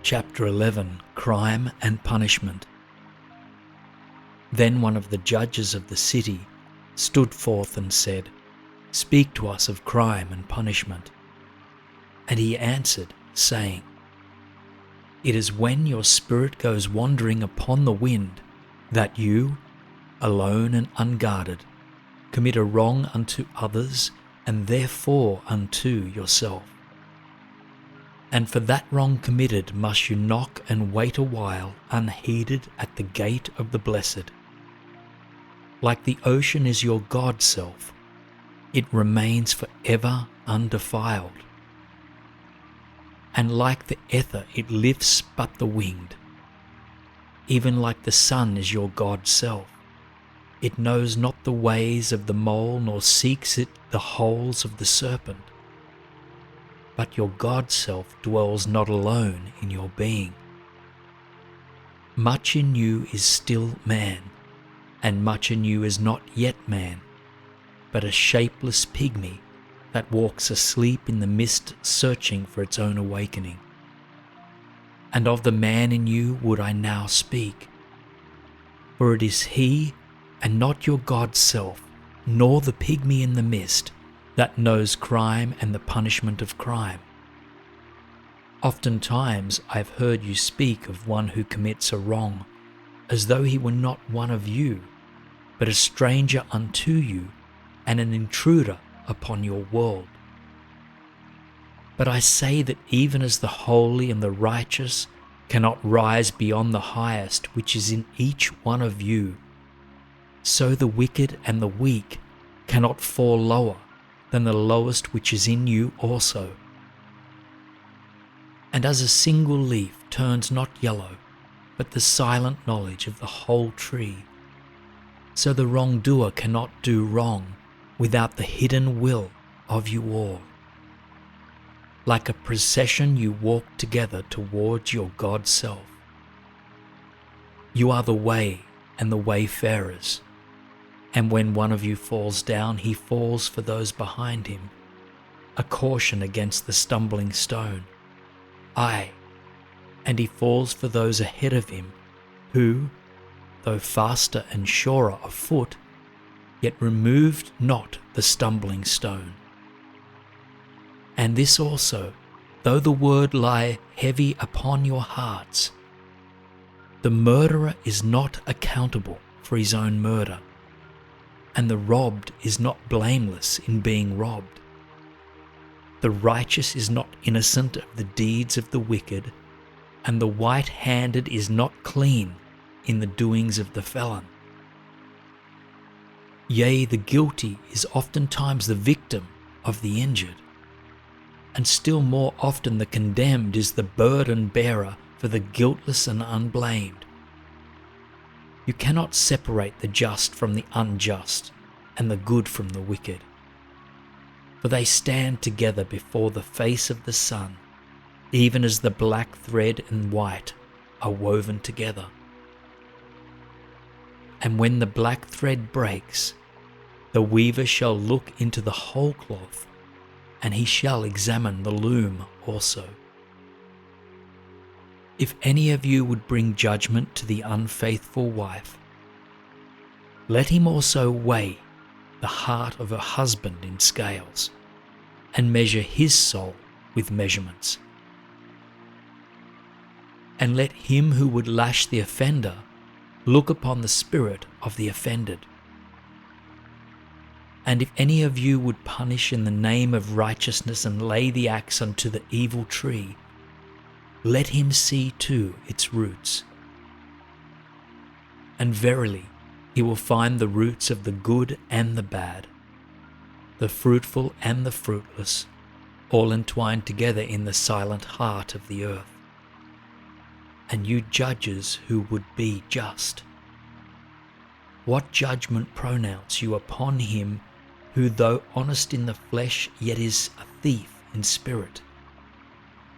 Chapter 11, Crime and Punishment. Then one of the judges of the city stood forth and said, "Speak to us of crime and punishment." And he answered, saying, "It is when your spirit goes wandering upon the wind, that you, alone and unguarded, commit a wrong unto others, and therefore unto yourself. And for that wrong committed must you knock and wait a while unheeded at the gate of the blessed. Like the ocean is your God-self, it remains forever undefiled. And like the ether it lifts but the winged. Even like the sun is your God-self, it knows not the ways of the mole, nor seeks it the holes of the serpent. But your God-self dwells not alone in your being. Much in you is still man, and much in you is not yet man, but a shapeless pygmy that walks asleep in the mist, searching for its own awakening. And of the man in you would I now speak, for it is he, and not your God-self, nor the pygmy in the mist, that knows crime and the punishment of crime. Oftentimes I have heard you speak of one who commits a wrong, as though he were not one of you, but a stranger unto you, and an intruder upon your world. But I say that even as the holy and the righteous cannot rise beyond the highest which is in each one of you, so the wicked and the weak cannot fall lower than the lowest which is in you also. And as a single leaf turns not yellow, but the silent knowledge of the whole tree, so the wrongdoer cannot do wrong without the hidden will of you all. Like a procession you walk together towards your God-self. You are the way and the wayfarers, and when one of you falls down, he falls for those behind him, a caution against the stumbling stone. Aye, and he falls for those ahead of him, who, though faster and surer of foot, yet removed not the stumbling stone. And this also, though the word lie heavy upon your hearts, the murderer is not accountable for his own murder, and the robbed is not blameless in being robbed. The righteous is not innocent of the deeds of the wicked, and the white-handed is not clean in the doings of the felon. Yea, the guilty is oftentimes the victim of the injured, and still more often the condemned is the burden-bearer for the guiltless and unblamed. You cannot separate the just from the unjust, and the good from the wicked, for they stand together before the face of the sun, even as the black thread and white are woven together. And when the black thread breaks, the weaver shall look into the whole cloth, and he shall examine the loom also. If any of you would bring judgment to the unfaithful wife, let him also weigh the heart of her husband in scales, and measure his soul with measurements. And let him who would lash the offender look upon the spirit of the offended. And if any of you would punish in the name of righteousness and lay the axe unto the evil tree, let him see too its roots. And verily, he will find the roots of the good and the bad, the fruitful and the fruitless, all entwined together in the silent heart of the earth. And you judges who would be just, what judgment pronounce you upon him who, though honest in the flesh, yet is a thief in spirit?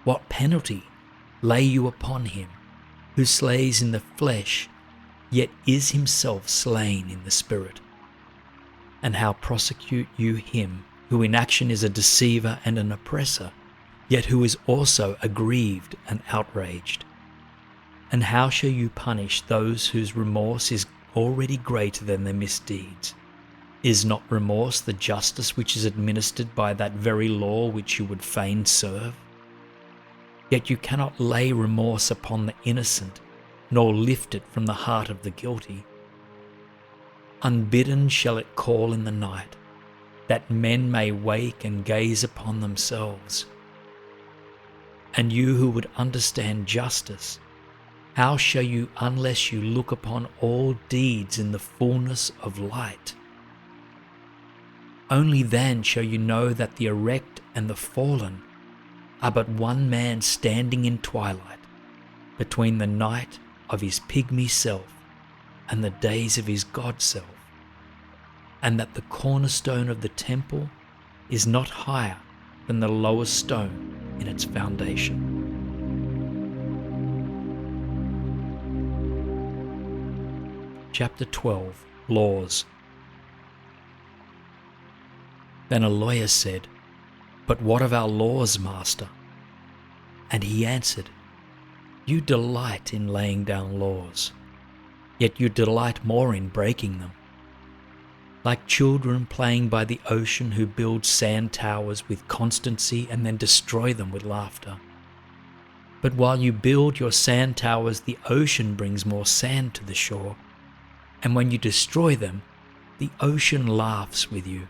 What penalty lay you upon him who slays in the flesh, yet is himself slain in the spirit? And how prosecute you him who in action is a deceiver and an oppressor, yet who is also aggrieved and outraged? And how shall you punish those whose remorse is already greater than their misdeeds? Is not remorse the justice which is administered by that very law which you would fain serve? Yet you cannot lay remorse upon the innocent, nor lift it from the heart of the guilty. Unbidden shall it call in the night, that men may wake and gaze upon themselves. And you who would understand justice, how shall you unless you look upon all deeds in the fullness of light? Only then shall you know that the erect and the fallen are but one man standing in twilight between the night of his pygmy self and the days of his God self, and that the cornerstone of the temple is not higher than the lowest stone in its foundation. Chapter 12, Laws. Then a lawyer said, "But what of our laws, Master?" And he answered, "You delight in laying down laws, yet you delight more in breaking them. Like children playing by the ocean who build sand towers with constancy and then destroy them with laughter. But while you build your sand towers, the ocean brings more sand to the shore, and when you destroy them, the ocean laughs with you.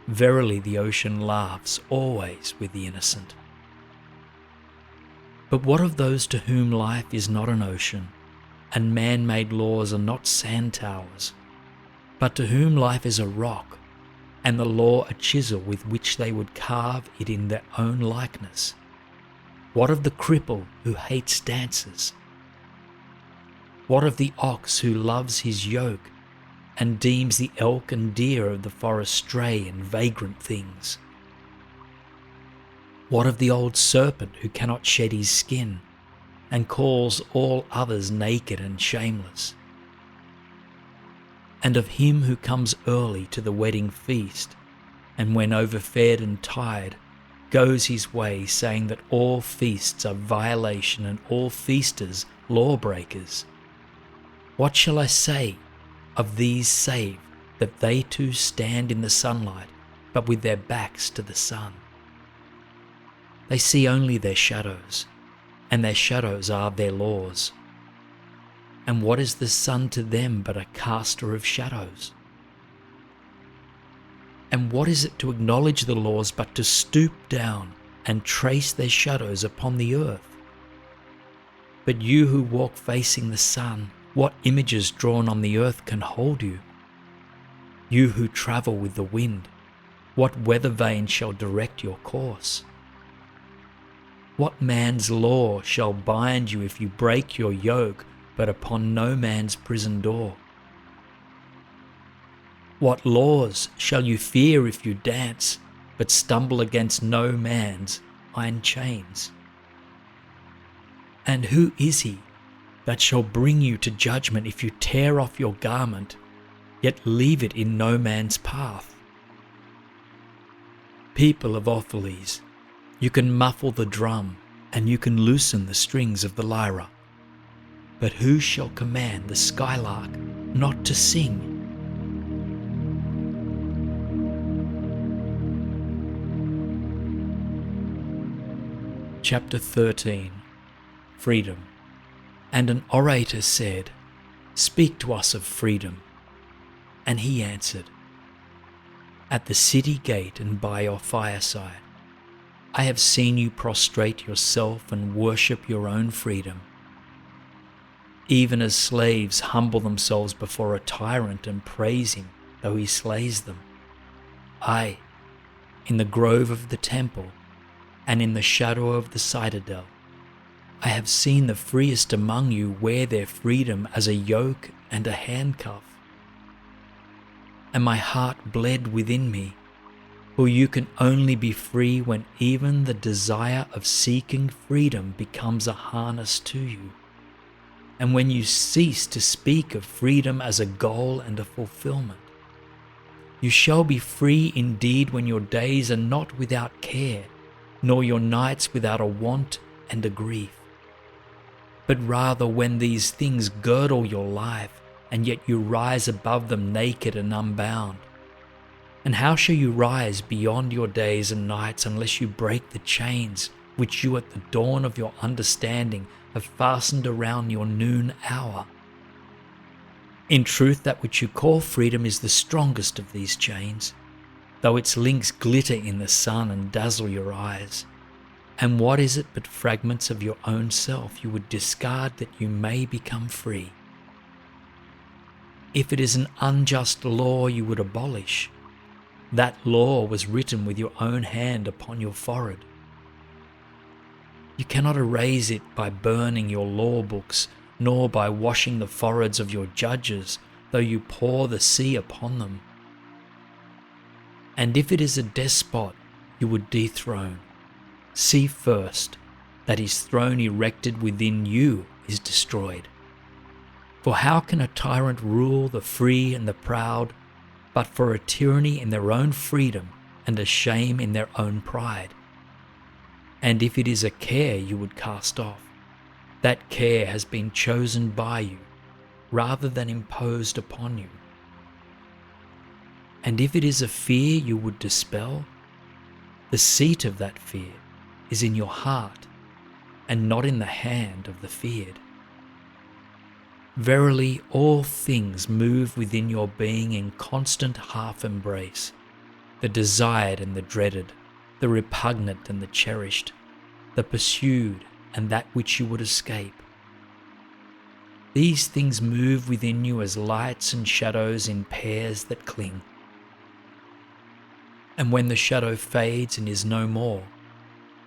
Verily, the ocean laughs always with the innocent. But what of those to whom life is not an ocean, and man-made laws are not sand towers, but to whom life is a rock, and the law a chisel with which they would carve it in their own likeness? What of the cripple who hates dances? What of the ox who loves his yoke, and deems the elk and deer of the forest stray and vagrant things? What of the old serpent who cannot shed his skin, and calls all others naked and shameless? And of him who comes early to the wedding feast, and when overfed and tired, goes his way, saying that all feasts are violation and all feasters lawbreakers? What shall I say of these save that they too stand in the sunlight, but with their backs to the sun? They see only their shadows, and their shadows are their laws. And what is the sun to them but a caster of shadows? And what is it to acknowledge the laws but to stoop down and trace their shadows upon the earth? But you who walk facing the sun, what images drawn on the earth can hold you? You who travel with the wind, what weather vane shall direct your course? What man's law shall bind you if you break your yoke, but upon no man's prison door? What laws shall you fear if you dance, but stumble against no man's iron chains? And who is he that shall bring you to judgment if you tear off your garment, yet leave it in no man's path? People of Orphalese, you can muffle the drum, and you can loosen the strings of the lyra. But who shall command the skylark not to sing? Chapter 13, Freedom. And an orator said, "Speak to us of freedom." And he answered, "At the city gate and by your fireside, I have seen you prostrate yourself and worship your own freedom. Even as slaves humble themselves before a tyrant and praise him though he slays them. Aye, in the grove of the temple and in the shadow of the citadel, I have seen the freest among you wear their freedom as a yoke and a handcuff. And my heart bled within me, for you can only be free when even the desire of seeking freedom becomes a harness to you, and when you cease to speak of freedom as a goal and a fulfillment. You shall be free indeed when your days are not without care, nor your nights without a want and a grief. But rather when these things girdle your life, and yet you rise above them naked and unbound. And how shall you rise beyond your days and nights unless you break the chains which you at the dawn of your understanding have fastened around your noon hour? In truth, that which you call freedom is the strongest of these chains, though its links glitter in the sun and dazzle your eyes. And what is it but fragments of your own self you would discard that you may become free? If it is an unjust law you would abolish, that law was written with your own hand upon your forehead. You cannot erase it by burning your law books, nor by washing the foreheads of your judges, though you pour the sea upon them. And if it is a despot you would dethrone, see first that his throne erected within you is destroyed. For how can a tyrant rule the free and the proud, but for a tyranny in their own freedom and a shame in their own pride? And if it is a care you would cast off, that care has been chosen by you rather than imposed upon you. And if it is a fear you would dispel, the seat of that fear is in your heart and not in the hand of the feared. Verily, all things move within your being in constant half-embrace, the desired and the dreaded, the repugnant and the cherished, the pursued and that which you would escape. These things move within you as lights and shadows in pairs that cling. And when the shadow fades and is no more,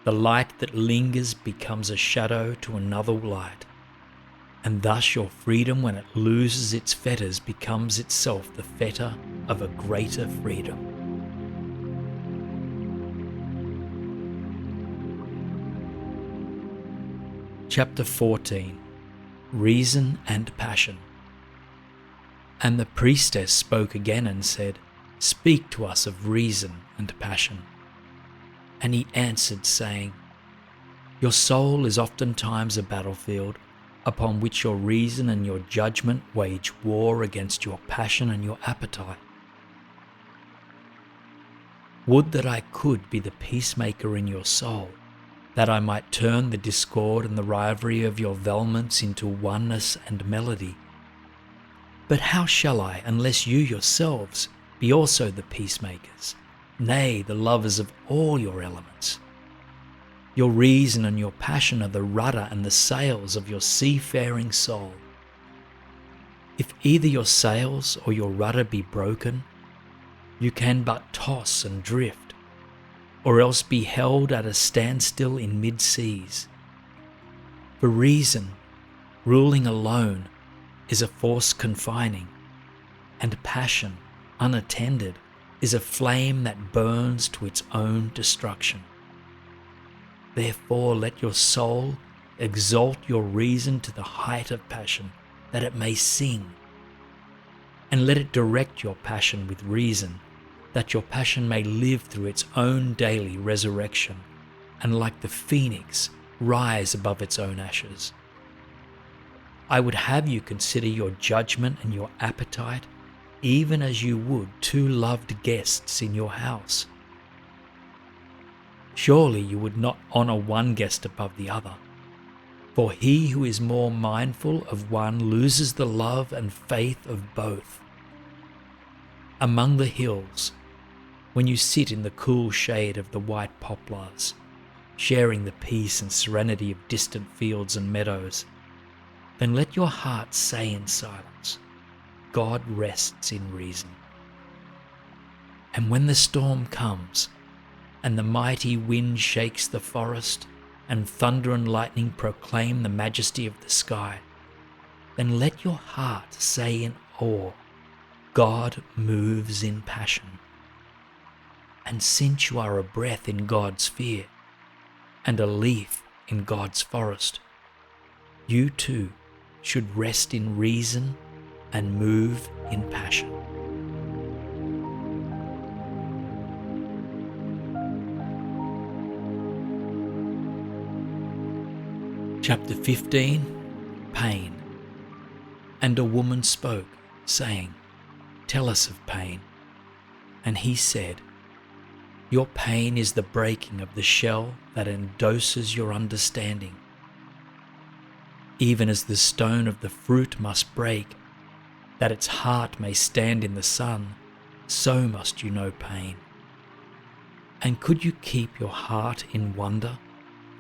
the light that lingers becomes a shadow to another light. And thus your freedom, when it loses its fetters, becomes itself the fetter of a greater freedom. Chapter 14. Reason and Passion. And the priestess spoke again and said, Speak to us of reason and passion. And he answered, saying, Your soul is oftentimes a battlefield, upon which your reason and your judgment wage war against your passion and your appetite. Would that I could be the peacemaker in your soul, that I might turn the discord and the rivalry of your vehemence into oneness and melody. But how shall I, unless you yourselves be also the peacemakers, nay, the lovers of all your elements? Your reason and your passion are the rudder and the sails of your seafaring soul. If either your sails or your rudder be broken, you can but toss and drift, or else be held at a standstill in mid-seas. For reason, ruling alone, is a force confining, and passion, unattended, is a flame that burns to its own destruction. Therefore let your soul exalt your reason to the height of passion, that it may sing. And let it direct your passion with reason, that your passion may live through its own daily resurrection, and like the phoenix rise above its own ashes. I would have you consider your judgment and your appetite, even as you would two loved guests in your house. Surely you would not honor one guest above the other, for he who is more mindful of one loses the love and faith of both. Among the hills, when you sit in the cool shade of the white poplars, sharing the peace and serenity of distant fields and meadows, then let your heart say in silence, God rests in reason. And when the storm comes, and the mighty wind shakes the forest, and thunder and lightning proclaim the majesty of the sky, then let your heart say in awe, God moves in passion. And since you are a breath in God's sphere, and a leaf in God's forest, you too should rest in reason and move in passion. Chapter 15. Pain. And a woman spoke, saying, "Tell us of pain." And he said, "Your pain is the breaking of the shell that endoses your understanding. Even as the stone of the fruit must break, that its heart may stand in the sun, so must you know pain. And could you keep your heart in wonder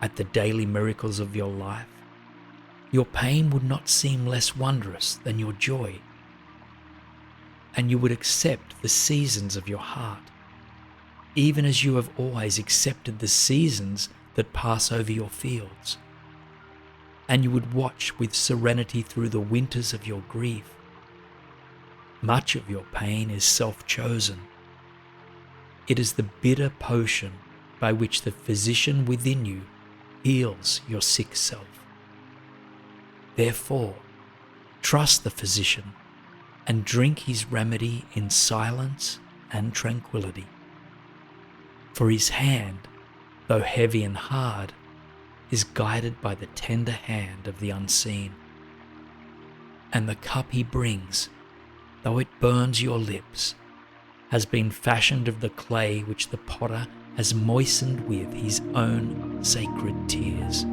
at the daily miracles of your life? Your pain would not seem less wondrous than your joy, and you would accept the seasons of your heart, even as you have always accepted the seasons that pass over your fields. And you would watch with serenity through the winters of your grief. Much of your pain is self-chosen. It is the bitter potion by which the physician within you heals your sick self. Therefore, trust the physician and drink his remedy in silence and tranquility. For his hand, though heavy and hard, is guided by the tender hand of the unseen. And the cup he brings, though it burns your lips, has been fashioned of the clay which the potter has moistened with his own sacred tears.